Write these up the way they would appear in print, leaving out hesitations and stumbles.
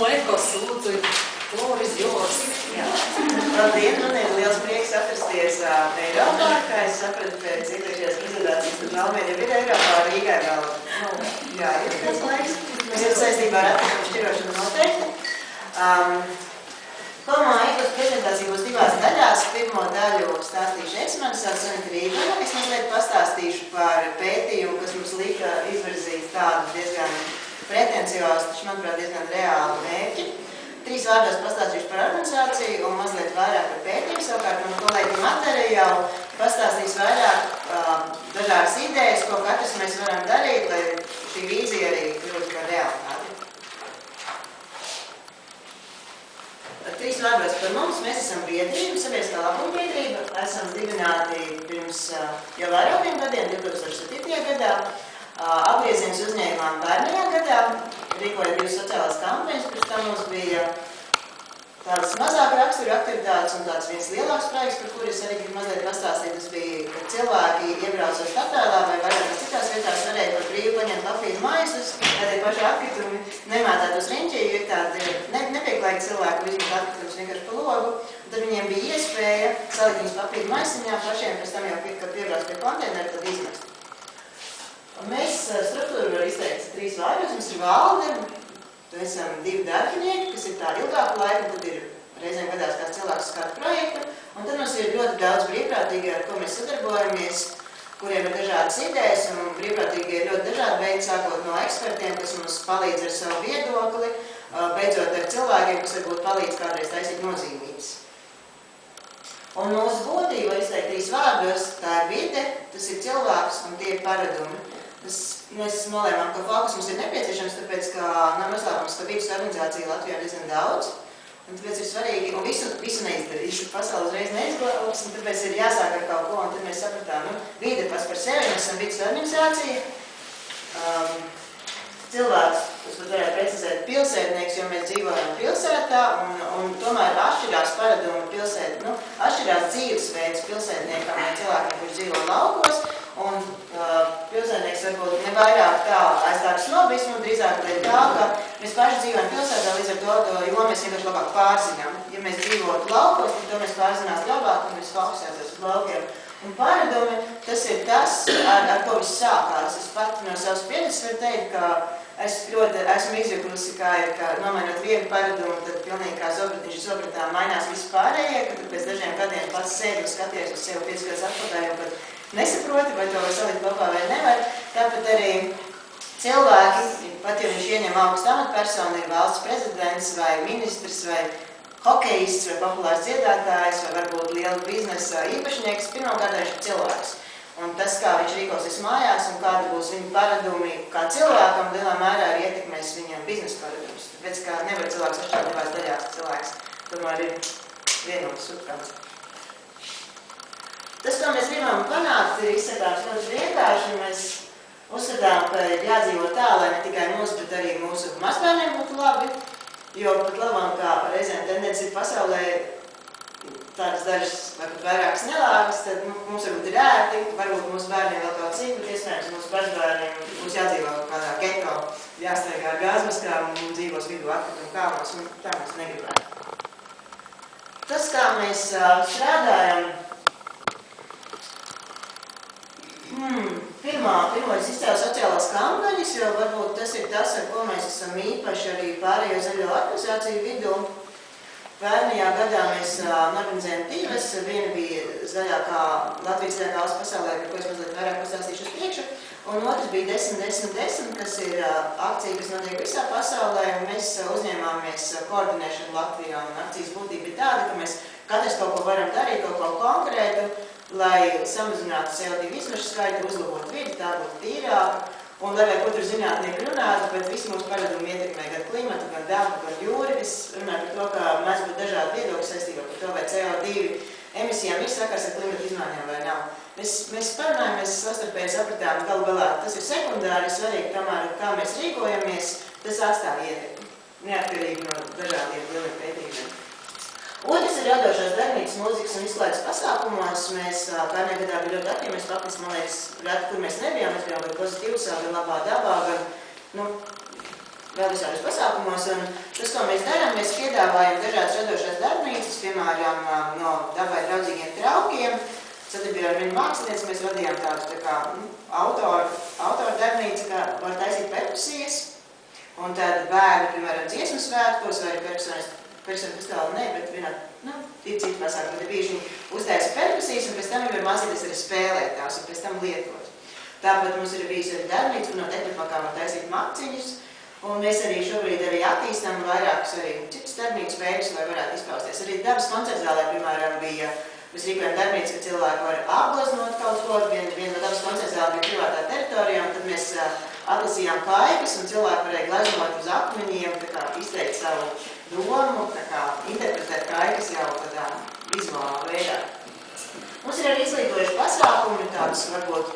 no ekosūdzu, Floris Jors. Labdien, man ir liels prieks atrasties Eiropā, kā es sapratu pēc iepriekšējās prezentācijas, ka Valmiera jau ir Eiropā, Rīgā vēl, jā, ir pēc laiks. Mēs jau saistībā ar attīstību šķirošanu noteikti. Komā ekos prezentācija būs divās daļās. Pirmo daļu stāstīšu es, mani sauc Sanita Rībana. Es mazliet pastāstīšu par pētījumu, kas mums lika izvirzīt tādu diezgan pretenciozu, taču, manuprāt, diezgan reālu mērķi. 3 vārdos pastāstīšu par organizāciju un mazliet vairāk par pētījumu. Savukārt, man kolēģi Matera jau pastāstīs vairāk dažādas idejas, ko katrs mēs varam darīt, lai šī vīzija arī kļūtu par realitāti. 3 vārdos par mums. Mēs esam biedrība, sabiedriskā labuma biedrība. Esam dibināti pirms jau vairākiem gadiem, 2007. gadā. Apgrieziens uzņēmām pērnajā gadā, rīkoja 2 sociālās kampaņas, pirms tam mums bija tādas mazāk rakstura aktivitātes un tāds viens lielāks projekts, par kuru es arī gribu mazliet pastāstīt. Tas bija, ka cilvēki iebraucot Štapēlā vai vairākās citās vietās varēja par brīvu paņemt kafijas maisus, lai tie paši atkritumi nemētāt uz riņķi, jo ir tādi nepieklājīgi cilvēki izmet atkritumus vienkārši pa logu. Un tad viņiem bija iespēja salikt viņus papīra maisiņā, pašiem pēc tam jau, kad piebrauc pie konteineru, tad izmest. Mēs struktūru var izteikt 3 vārdos. Mums ir valde, tad esam 2 darbinieki, kas ir tā ilgāku laiku, un tad ir reizēm gadās kāds cilvēks uz kādu projektu. Un tad mums ir ļoti daudz brīvprātīgi, ar ko mēs sadarbojamies, kuriem ir dažādas idejas, un brīvprātīgi ir ļoti dažādi veidi, sākot no ekspertiem, kas mums palīdz ar savu viedokli, beidzot ar cilvēkiem, kas varbūt palīdz kādreiz taisīt nozīmības. Un mūsu būtība var izteikt 3 vārdos, tā ir vide, tas ir cilvēks un tie ir paradumi. Mēs nolēmām, ka fokus mums ir nepieciešams, tāpēc, ka nav noslēpums, ka vidas organizācija Latvijā ir diezgan daudz. Un tāpēc ir svarīgi, un visu neizdarīšu, pasauli uzreiz neizglābs, un tāpēc ir jāsāk ar kaut ko, un tad mēs sapratām, vide pats par sevi, mēs esam vidas organizācija. Cilvēks, kas pat varētu precizēt pilsētnieks, jo mēs dzīvojam pilsētā, un tomēr atšķirās paradumi pilsētā, atšķirās dzīvesveids pilsētniekam un cilvēkiem, kurš dzīvo laukos, un pilsētnieks varbūt ne vairāk tā aiz tādu snobismu, drīzāk dēļ tā, ka mēs paši dzīvojam pilsētā, līdz ar to jo mēs vienkārši labāk pārzinām. Ja mēs dzīvotu laukos, tad to mēs pārzinās labāk, un mēs fokusētos uz laukiem. Un paradumi, tas ir tas, ar ko viss sākās. Es pat no savas pieredzes varu teikt, ka esmu izjukusi, ka nomainot vienu paradumu, tad pilnīgi kā zobratā mainās visi pārējie, ka tad pēc dažiem gadiem pats sēdi un skaties uz sevi 5 gadus atpakaļ, un pat nesaproti, vai to var salikt kopā vai nevar. Tāpat arī cilvēki, pat ja viņš ieņem augstu amatpersonu, ir valsts prezidents vai ministrs vai hokejists vai populārs dziedātājs vai varbūt liela biznesa īpašnieks, pirmkārt viņš ir cilvēks. Un tas, kā viņš rīkosies mājās un kādi būs viņa paradumi kā cilvēkam, lielā mērā arī ietekmēs viņam biznesa paradumus. Tāpēc, ka nevar cilvēks atšķirt divās daļās, cilvēks tomēr ir vienots subkāds. Tas, ko mēs gribam panākt, ir izsakāms ļoti vienkārši. Mēs uzskatām, ka ir jādzīvo tā, lai ne tikai mums, bet arī mūsu mazbērniem būtu labi, jo pat labam, kā reizēm tendence ir pasaulē, tādas dažas, varbūt vairākas nelāgas, tad mums varbūt ir ērti, varbūt mūsu bērniem vēl kaut cik, bet iespējams mūsu pašbērniem būs jādzīvo kādā geto, jāstaigā ar gāzmaskām un dzīvos vidū atkritumu kalnos, un tā mums negribētu. Tas, kā mēs strādājam, pirmo es izcēlu sociālās kampaņas, jo varbūt tas ir tas, ar ko mēs esam īpaši arī pārējo zaļo organizāciju vidū. Pērnajā gadā mēs organizējam 2. Viena bija zaļākā Latvijas zaļākā valsts pasaulē, par ko es mazliet vairāk pastāstīšu uz priekšu, un otrs bija 10-10-10, kas ir akcija, kas notiek visā pasaulē, un mēs uzņēmāmies koordinēšanu Latvijā, un akcijas būtība bija tāda, ka mēs katrs kaut ko varam darīt, kaut ko konkrētu, lai samazinātu CO2 izmešu skaitu, uzlabotu vidi, tā būtu tīrāka. Un lai ko tur zinātnieki runātu, bet visi mūsu paradumi ietekmē gan klimatu, gan dabu, gan jūri. Es runāju par to, ka mēs būtu dažādi viedokļi saistībā par to, vai CO2 emisijām ir sakars ar klimatu izmaiņām vai nav. Mēs parunājam, mēs savstarpēji sapratām, galu galā tas ir sekundāri, svarīgi tomēr, kā mēs rīkojamies, tas atstāv ietekmi, neatkarīgi no dažādiem lieliem pētījumiem. Otrs ir radošās darbnīcas mūzikas un izklaides pasākumos. Mēs pērnajā gadā bija ļoti aktīvi, mēs faktiski, man liekas, reti, kur mēs nebijām. Mēs bijām gan pozitīvsā, gan labā dabā, gan vēl visādos pasākumos. Un tas, ko mēs darām, mēs piedāvājam dažādas radošās darbnīcas, piemēram, no dabai draudzīgiem traukiem. Sadarbībā ar vienu mākslinieci mēs vadījām tādu tā kā autoru darbnīcu, kā var taisīt perkusijas. Un tad bērni, piemēram, dziesmu svētkos vai personu festivāli, ne, bet vienā, ir citi pasākumi, bet bieži viņi uztaisa perkusijas un pēc tam viņi var mācīties arī spēlēt tās un pēc tam lietot. Tāpat mums ir bijis arī darbnīca, kur no teklifakām var taisīt makciņus. Un mēs arī šobrīd arī attīstām vairākus arī citus darbnīcas veidus, lai varētu izpausties. Arī dabas koncertzālē, piemēram, bija, mēs rīkojam darbnīcu, ka cilvēki var apgleznot kaut ko, viena no dabas koncertzālē bija privātā teritorijā, un tad mēs atlasījām kaikas, un cilvēki varēja gleznot uz akmeņiem, tā kā izteikt savu domu, tā kā interpretēt kaikas jau tādā vizuālā veidā. Mums ir arī izglītojuši pasākumi, tādas varbūt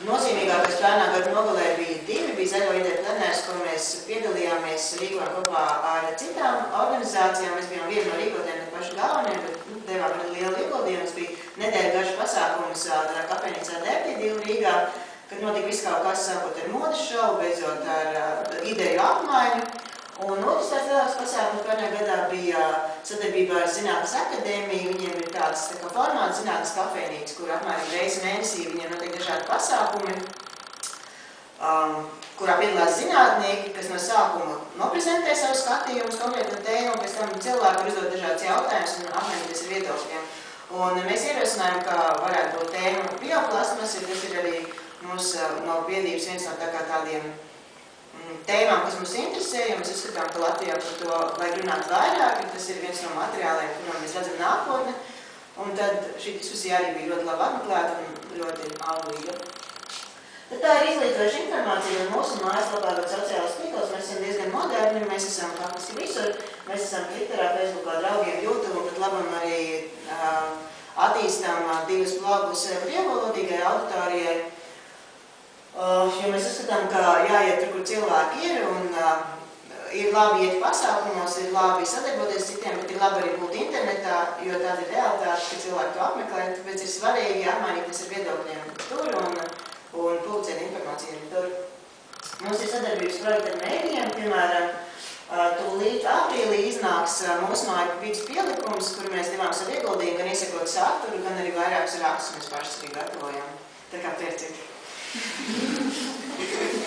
nozīmīgākais pērnā gadu nogalē bija divi, bija Zaļo ideju plenērs, ko mēs piedalījāmies rīkojam kopā ar citām organizācijām. Mēs bijām viena no rīkotiem, ne paši galveniem, bet devām arī lielu ieguldījumu. Mums bija nedēļa garš pasākums tādā kafejnīcā Dēpīdīlu Rīgā, kad notika viss kaut kas sākot ar modes šovu, beidzot ar ideju apmaiņu. Un otrs tāds lielāks pasākums pērnā gadā bija sadarbībā ar Zinātnes akadēmiju. Viņiem ir tāds tā kā formāts Zinātnes kafejnīca, kur apmēram reizi mēnesī viņiem notiek dažādi pasākumi, kurā piedalās zinātnieki, kas no sākuma noprezentē savu skatījumus konkrētam tēmu, un pēc tam cilvēki var uzdot dažādas jautājumus un apmainīties ar viedokļiem. Un mēs ierosinājām, ka varētu būt tēma bioplasmas, tas ir arī mūsu no biedrības viens no tā kā tādiem tēmām, kas mums interesē, jo mēs uzskatām, ka Latvijā par to vajag runāt vairāk, tas ir viens no materiāliem, kuram mēs redzam nākotni. Un tad šī diskusija arī bija ļoti labi apmeklēta un ļoti auglīga. Tad tā ir izglītojuša informācija, un mūsu mājaslapā vai sociālās tīklos mēs esam diezgan moderni, mēs esam faktiski visur. Mēs esam Twitterā, Facebookā, draugiem, YouTube, un pat labam arī attīstām divus blogus krievvalodīgai auditorijai. Jo mēs uzskatām, ka jāiet tur, kur cilvēki ir, un ir labi iet pasākumos, ir labi sadarboties citiem, bet ir labi arī būt internetā, jo tāda ir realitāte, ka cilvēki to apmeklē, tāpēc ir svarīgi apmainīties ar viedokļiem tur un publicēt informāciju arī tur. Mums ir sadarbības projekti ar mēdījiem, piemēram, tūlīt aprīlī iznāks mūsu māju vidas pielikums, kur mēs devām savu ieguldījumu, gan iesakot saturu, gan arī vairākus rakstus mēs pašas arī gatavojam. Tā kā pērciet.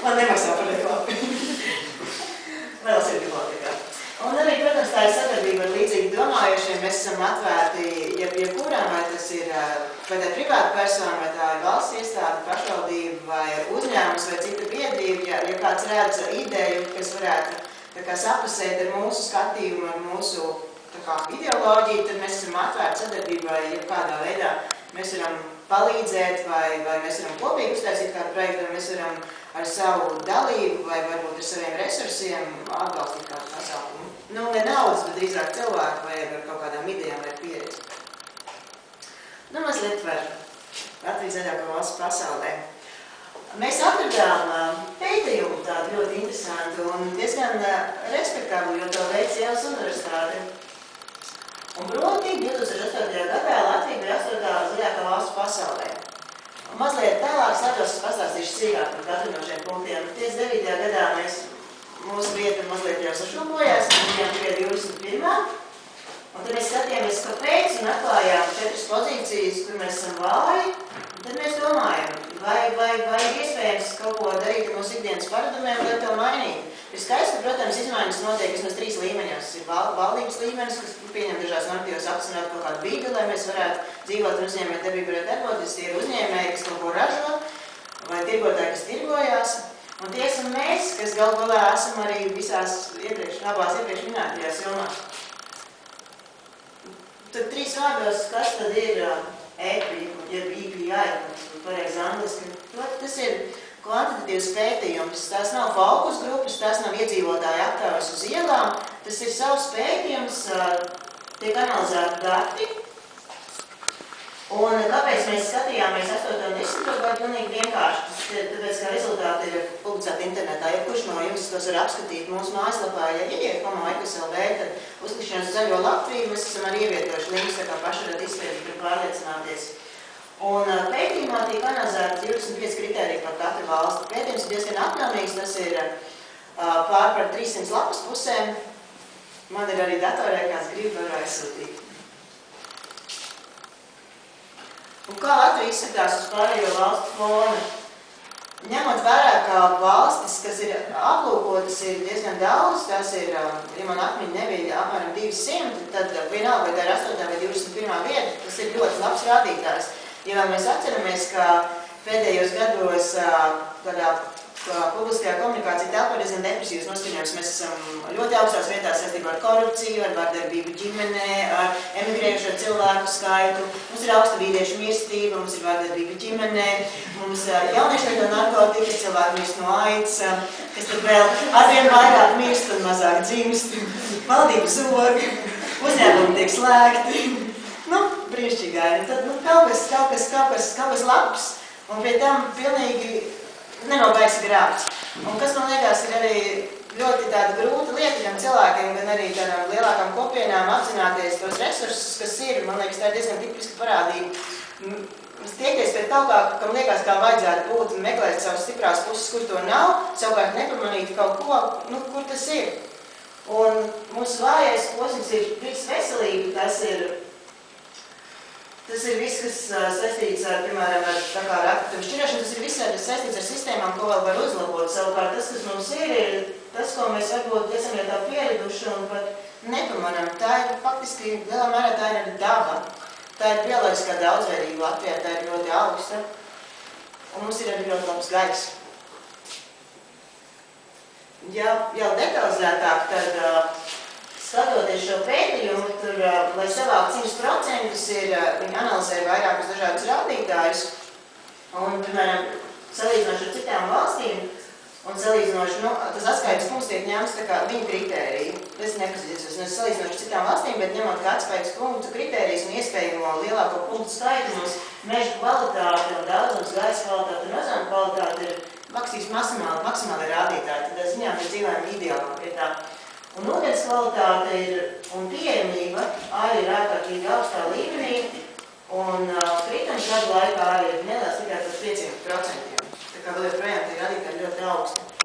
Man nemaksā par reklāmu. Vēl ir bibliotekā. Un arī, protams, tā ir sadarbība ar līdzīgi domājušiem. Mēs esam atvērti jebkuram, vai tas ir vai tā privāta persona, vai tā ir valsts iestāde, pašvaldība, vai uzņēmums, vai cita biedrība. Ja kāds redz ideju, kas varētu tā kā sapasēt ar mūsu skatījumu, ar mūsu tā kā ideoloģiju, tad mēs esam atvērti sadarbībai jebkādā veidā. Mēs varam palīdzēt, vai mēs varam kopīgi uztaisīt kādu projektu, vai mēs varam ar savu dalību, vai varbūt ar saviem resursiem atbalstīt kādu pasākumu. Nu, ne naudas, bet drīzāk cilvēku, vai ar kaut kādām idejām vai pieredzi. Nu, mazliet par Latvijas zaļāko valsts pasaulē. Mēs atradām pētījumu tādu ļoti interesantu un diezgan respektablu, jo to veic Jēlas universitāte. Un proti, 2008. gadā Latvija bija 8. zaļākā valsts pasaulē. Un mazliet tālāk satos pastāstīšu sīkāk par katru no šiem punktiem. 9. gadā mūsu vieta mazliet jau sašūpojās, mēs bijām tikai 21. Un tad mēs skatījāmies, kāpēc, un atklājām 4 pozīcijas, kur mēs esam vāji. Un tad mēs domājam, vai iespējams kaut ko darīt ar mūsu ikdienas paradumiem, lai to mainītu. Ir skaidrs, ka, protams, izmaiņas notiek vismaz 3 līmeņos. Ir valdības līmenis, kas pieņem dažās normatīvos apsināt kaut kādu vidi, lai mēs varētu dzīvot un uzņēmēt darbību varētu darboties. Tie ir uzņēmēji, kas kaut ko ražo, vai tirgotāji, kas tirgojās. Un tie esam mēs, kas galu galā esam arī visās abās iepriekš minētajās jomās. Tad 3 vārdos, kas tad ir EPI, jeb EPI, pareizi angliski. Tas ir kvantitatīvs pētījums, tās nav fokus grupas, tās nav iedzīvotāju aptaujas uz ielām, tas ir savs pētījums, tiek analizēti dati. Un kāpēc mēs skatījāmies 8. un 10. gadu pilnīgi vienkārši? Tāpēc, ka rezultāti ir publicēti internetā. Ja kurš no jums tos var apskatīt mūsu mājaslapā, ja ieiet komā.lv, tad uzklikšanas zaļo Latviju mēs esam arī ievietojuši links, tā kā paši varat izpētīt un pārliecināties. Un pētījumā tiek analizēti 25 kritēriji par katru valsti. Pētījums ir diezgan apjomīgs, tas ir pār par 300 lapas pusēm. Man ir arī datorē, kāds grib var aizsūtīt. Un kā Latvija izskatās uz pārējo valstu fona? Ņemot vērā, ka valstis, kas ir aplūkotas, ir diezgan daudz, tas ir, ja man atmiņa nebija apmēram 200, tad vienalga, vai tā ir 8. vai 21. vieta, tas ir ļoti labs rādītājs. Ja mēs atceramies, ka pēdējos gados tādā publiskajā komunikācija telpā diezgan depresīvas noskaņojums. Mēs esam ļoti augstās vietās saistībā ar korupciju, ar vardarbību ģimenē, ar emigrējušo cilvēku skaitu. Mums ir augsta vīriešu mirstība, mums ir vardarbība ģimenē, mums jaunieši lieto narkotikas, cilvēki mirst no aids, kas tad vēl arvien vairāk mirst un mazāk dzimst. Valdība zog, uzņēmumi tiek slēgti. Nu, brīnišķīgāji. Tad kaut kas labs, un pie tam pilnīgi nenobaigs grābts. Un kas man liekas ir arī ļoti tāda grūta lieta gan cilvēkiem, gan arī tādām lielākām kopienām apzināties tos resursus, kas ir. Man liekas, tā ir diezgan tipiska parādība. Tiekties pret kaut kā, kam liekas, kā vajadzētu būt un meklēt savas stiprās puses, kur to nav, savukārt nepamanīt kaut ko, kur tas ir. Un mūsu vājais posms ir viss veselība, tas ir viss, kas saistīts ar, piemēram, ar atkritumu šķirošanu, tas ir viss saistīts ar sistēmām, ko vēl var uzlabot. Savukārt tas, kas mums ir tas, ko mēs varbūt esam jau tā pieraduši un pat nepamanām. Tā ir faktiski, lielā mērā tā ir arī daba. Tā ir bioloģiskā daudzveidība Latvijā, tā ir ļoti augsta. Un mums ir arī ļoti labs gaiss. Ja jau detalizētāk, tad skatoties šo pētījumu, tur, lai savākt 100%, viņi analizē vairākus dažādus rādītājus. Un, piemēram, salīdzinoši ar citām valstīm, un salīdzinoši, tas atskaites punkts tiek ņemts tā kā viņu kritēriju. Es nepazīstos, es salīdzinoši ar citām valstīm, bet ņemot kā atskaites punktu kritērijas un iespējamo lielāko punktu skaitu, mums meža kvalitāte un daudzums, gaisa kvalitāte un ozona kvalitāte ir maksimāli rādītāji. Tad ziņā mēs dzīvojam ideālā vietā. Un ūdens kvalitāte un pieejamība arī ir ārkārtīgi augstā līmenī, un kritums gadu laikā arī ir neliels tikai par 5%. Tā kā vēl joprojām tie rādītāji ļoti augsti.